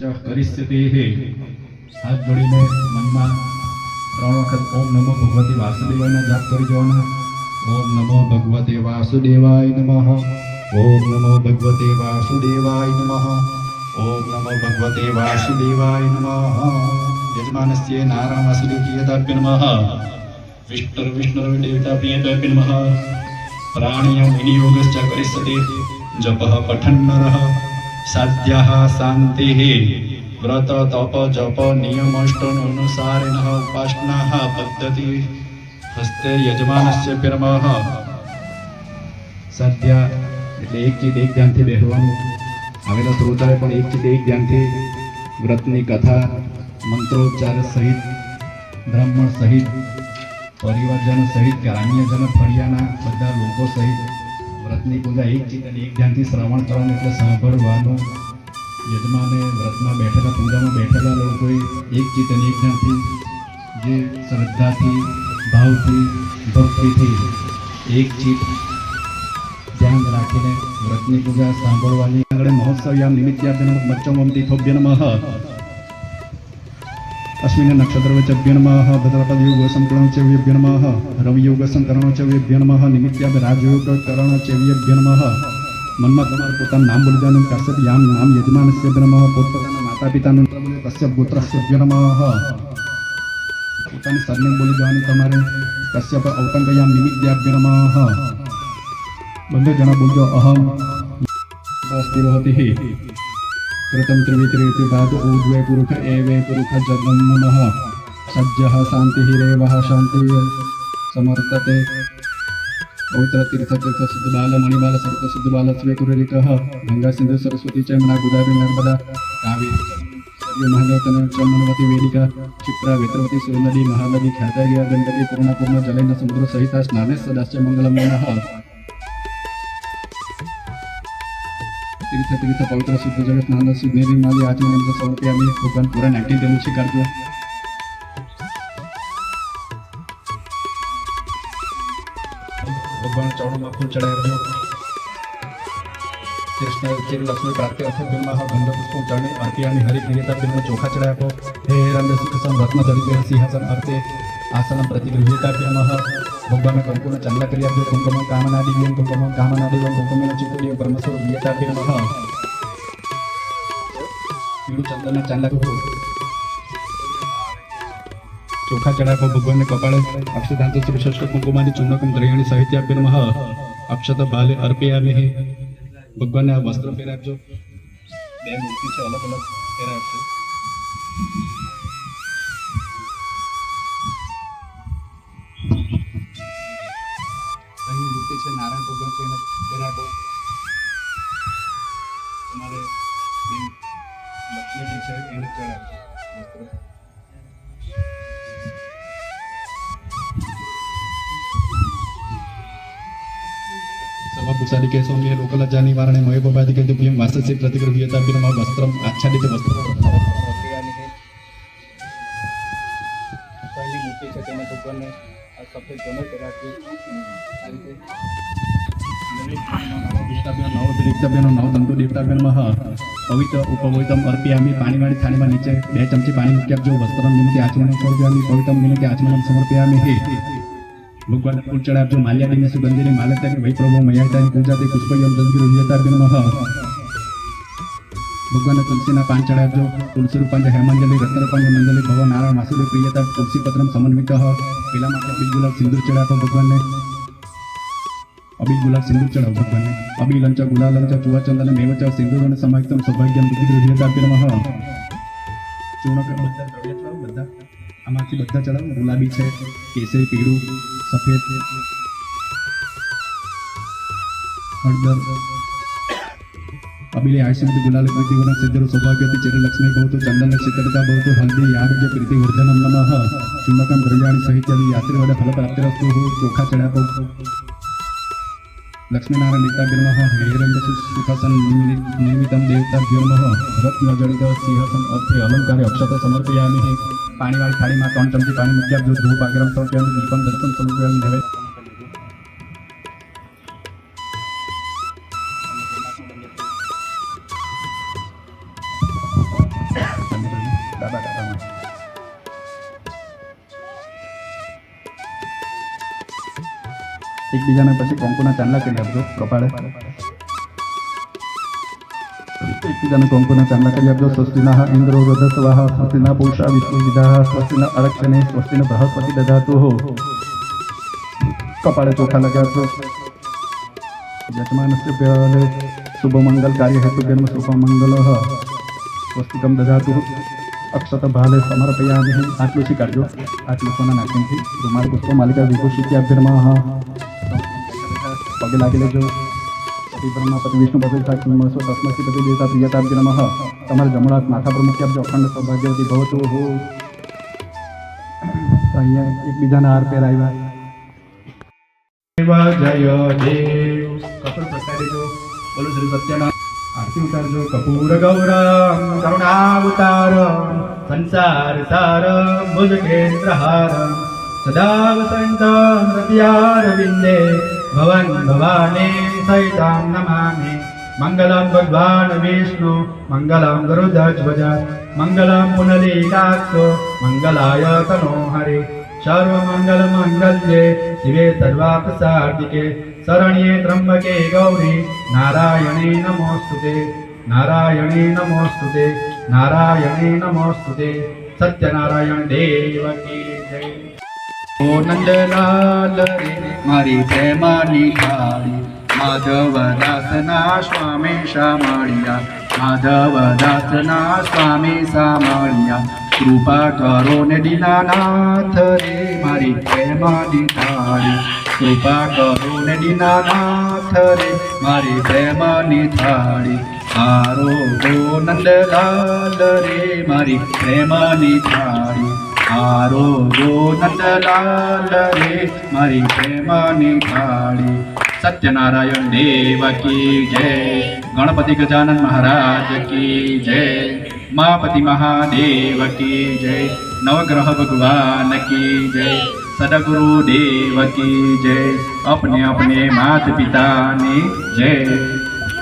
करिष्यतेः हाथ जोड़ीने मनमा 3 वखत ओम नमो भगवते वासुदेवाय जाप करी जवाना। ओम नमो भगवते वासुदेवाय नमः। ओम नमो भगवते वासुदेवाय नमः। ओम नमो भगवते वासुदेवाय नमः। यजमानस्य नारायण वासुदेवाय नमः। विष्णुर्विष्णुर्देवताभ्यो नमः। प्राणियं विनियोगश्च करिष्यते जपः पठन् नरः साध्यः शान्तिः व्रत तप जप नियमानुसारेण उपासनाः पद्धति हस्ते यजमानस्य पिरमः। साध्या એટલે એક ચીજ એક ધ્યાનથી બેસવાનું। આવેલા શ્રોતાએ પણ એક ચીજ એક ધ્યાનથી વ્રતની કથા મંત્રોચ્ચાર સહિત બ્રાહ્મણ સહિત પરિવારજનો સહિત ગ્રામ્યજનો ફળિયાના બધા લોકો સહિત વ્રતની પૂજા એક ચિત્ત અને એક ધ્યાનથી શ્રવણ કરવાનું એટલે સાંભળવાનું। યજમાને વ્રતમાં બેઠેલા પૂજામાં બેઠેલા લોકોએ એક ચિત્ત અને એક ધ્યાનથી જે શ્રદ્ધાથી ભાવથી ભક્તિથી એક ચિત્ત ધ્યાન રાખીને વ્રતની પૂજા સાંભળવાની। આગળ મહોત્સવયામ નિમિત્યાભ્ય મચ્ચમંતી થોભ્ય નમઃ। अस्मिन् नक्षत्रवचभ्यो नमः। भद्रपदयोगसंकरणोच्चव्यभ्यो नमः। रवियोगसंकरणोच्चव्यभ्यो नमः। निमित्याभ्य राजयोगकरणोच्चव्यभ्यो नमः। મનમાં તમારું પોતાનું નામ બોલી દેવાનું। કશ્યપ યામ નામ યજમાનસ્ય નમઃ। પોતપોતાના માતા પિતાનું નામ બોલી કશ્યપ ગોત્રસ્ય નમઃ। પોતાની સરનેમ બોલી દેવાની તમારે। કશ્યપ ઔતંકયામ નિમિત્યાભ્ય નમઃ। બંને જણા બોલજો અહમ સ્થિરોહતિઃ कृतं त्रिविक्रीति बाद ऊर्ध्वे पुरुष एवे पुरुष जगं नमः। सज्जः शान्तिः रेवः शान्तिः समर्तते पवित्र तीर्थ तीर्थ सिद्ध बाल मणिबाल सर्व सिद्ध बाल स्वीकुरिकः गंगा सिंधु सरस्वती च यमुना गोदावरी नर्मदा कावेरी सरयू महागौतम चमनवती वेदिका क्षिप्रा वेत्रवती सुरनदी महानदी ख्यातगिरी गंडकी पूर्णपूर्ण जलेन समुद्र सहित स्नाने सदास्य मंगलमयः। तीर्थ तीर्थ पवित्र शुद्ध जगत स्नान सिद्धि माली आचमन समर्पयामि। भगवान पूरा 19 दिन स्वीकारજો। भगवान चौड़માં ફૂલ ચડાવજો। કૃષ્ણ ચિર લક્ષ્મી પ્રાપ્તિ અર્થે બિલમાં ગંધ પુષ્પ ચરણે અર્પિયામિ હરિ પ્રિયતા બિલમાં ચોખા ચડાવો। હે રંદ સુખસમ રત્ન ધરિતે સિંહાસન અર્થે આસન પ્રતિગૃહ્યતા નમઃ। ભગવાન કંકુને ચાંદલા કરી આપજો। કુંકુમ કામનાદિવ્યં કુંકુમ કામનાદિવ્યં કુંકુમેન ચિત્તદિવ્યં પરમેશ્વર પ્રિયતા નમઃ। પીળું ચંદનના ચાંદલા કરો। ચોખા ચડાવો ભગવાનને કપાળે। અક્ષતાંત શ્રેષ્ઠ કુંકુમાની ચૂર્ણકમ દ્રયણી સાહિત્યાભ્ય નમઃ। અક્ષત બાલે અર્પયામિ। ભગવાનને આ વસ્ત્ર પહેરાવજો। બે મૂર્તિ છે અલગ અલગ પહેરાવજો। અહીં મૂર્તિ છે નારાયણ ભગવાન છે એને પહેરાવો। તમારે લક્ષ્મીજી છે એને ચડાવો વસ્ત્ર। सभाभूषादि के सौम्य लोकलज्जा निवारणे मय बबादि के दिव्यं वासस्य प्रतिगृह्यता नमः। वस्त्रम आच्छादित वस्त्र પહેલી મૂર્તિ છે તેને ભગવાનને આ સફેદ કલર કરાવી આ રીતે નવ વિરિક્તભ્યનો નવ તંતુ દેવતાભ્ય નમઃ। પવિત્ર ઉપવિતમ અર્પયામિ। પાણીવાળી થાળીમાં નીચે 2 ચમચી પાણી મૂકી આપજો। વસ્ત્રમ નિમિત્તે આચમનમ સમર્પયામિ। પવિત્રમ નિમિત્તે આચમનમ સમર્પયામિ। ભગવાનને ફૂલ ચડાવજો। માલ્યાદિને સુગંધિની માલત્યાની વૈપ્રભો મયાતાની પૂજાથી પુષ્પયમ તદ્ગૃહ્યતાભ્ય નમઃ। ભગવાનને તુલસીના પાન ચડાવજો। તુલસી રૂપાંજ હેમાંજલિ રત્નરૂપાંજ મંજલિ ભવ નારાયણ વાસુદેવ પ્રિયતા તુલસી પત્રમ સમન્વિતઃ। પેલા માટે અબીલ ગુલાબ સિંદૂર ચડાવો ભગવાનને। અબીલ ગુલાબ સિંદૂર ચડાવો ભગવાનને। અબીલ લંચ ગુલાલ લંચ ચુવાચંદન મેવચ સિંદૂર અને સમાયુક્તમ સૌભાગ્યમ તદ્ગૃહ્યતાભ્ય નમઃ। ચૂર્ણ બધા દ્રવ્ય ચડાવો બધા આમાંથી બધા ચડાવો। ગુલાબી છે કેસરી પીળું સફેદ હળદર अबिले आयुष्यमति गुलाल प्रीतिवरण सिद्धर सौभाग्यति चिर लक्ष्मी भवतु चंदन शीतलता भवतु हल्दी आरोग्य प्रीति वर्धनम नमः। चुम्बकम द्रव्याणि सहित यात्रिवड फल प्राप्तिरस्तु। चोखा चढ़ापो लक्ष्मीनारायण देवताभ्यो नमः। हेरंद सुखासन निर्मितं देवताभ्यो नमः। रत्न जडित सिंहासन अर्थे अलंकारे अक्षत समर्पयामि। पाणीवाળી थाळीમાં 3 चमची पाणी મૂકી આપજો। ધૂપ આગ્રમ સમર્પયામિ। દીપમ દર્શન સમર્પયામિ। હવે ડાબા કાંટામાં. એકબીજાને પછી કંકુના ચાંદલા કરી આપજો કપાળે. એકબીજાને કંકુના ચાંદલા કરી આપજો. સ્વસ્તિના ઇન્દ્રો વૃધસ્વાહ, સ્વસ્તિના પૂષા વિષ્ણુ વિદાહ, સ્વસ્તિના અરક્ષણે, સ્વસ્તિના બૃહસ્પતિ દધાતુ. કપાળે ચોખા લગાવજો. યજમાનસ્ય પ્યાલે શુભ મંગલ કાર્ય હેતુ જન્મ શુભ મંગલ સ્વસ્તિકમ દધાતુ. અક્ષત ભાલે સમર્પયામિ. આટલું સ્વીકારજો. આટલું સોના નાખીથી રૂમાલ પુષ્પ માલિકા વિભૂષિત્યાભ્યર્મઃ. પગે લાગી લેજો. પતિ બ્રહ્મા પતિ વિષ્ણુ પતિ સાક્ષી મસો તસ્મસી પતિ દેવતા પ્રિયતાભ્યર્મઃ. તમારા જમણા હાથ માથા પર મૂકી આપજો. અખંડ સૌભાગ્યવતી ભવતુ. અહીંયા એકબીજાના હાર પહેરાવ્યા. જય દેવ. કપૂર પ્રસારીજો. બોલો શ્રી સત્યનારાયણ. આરતી ઉતારજો. કપૂર ગૌરમ કરુણાવતારમ સંસાર સારમ ભુજગેન્દ્રહારમ સદા વસંતમ હૃદયારવિંદે ભવન ભવાની સહિતામ નમામિ. મંગલમ ભગવાન વિષ્ણુ મંગલમ ગરુડધ્વજ મંગલમ પુનલીકાક્ષો મંગલાય તનો હરિ. સર્વમંગલ મંગલ્યે શિવે સર્વાર્થસાધિકે શરણ્યે ત્રંબકે ગૌરી નારાયણે નમોસ્તુતે. નારાયણે નમોસ્તુતે. નારાયણે નમોસ્તુતે. સત્યનારાયણ દેવ કી જય. ઓ નંદલાલ રે મારી પ્રેમાની થાળી માધવદાસના સ્વામી શામળિયા. માધવદાસના સ્વામી શામળિયા. કૃપા કરો ને દીનાનાથ રે મારી પ્રેમાની થાળી. કૃપા કરો ને દીનાનાથ રે મારી પ્રેમાની થાળી. આરોગો નંદલાલ રે મારી પ્રેમાની થાળી. આરોગો નંદલાલ રે મારી પ્રેમાની થાળી. સત્યનારાયણ દેવ કી જય. ગણપતિ ગજાનન મહારાજ કી જય. માપતિ મહાદેવ કી જય. નવગ્રહ ભગવાન કી જય. સદગુરુ દેવ की जय. अपने अपने माता पिता ने जय.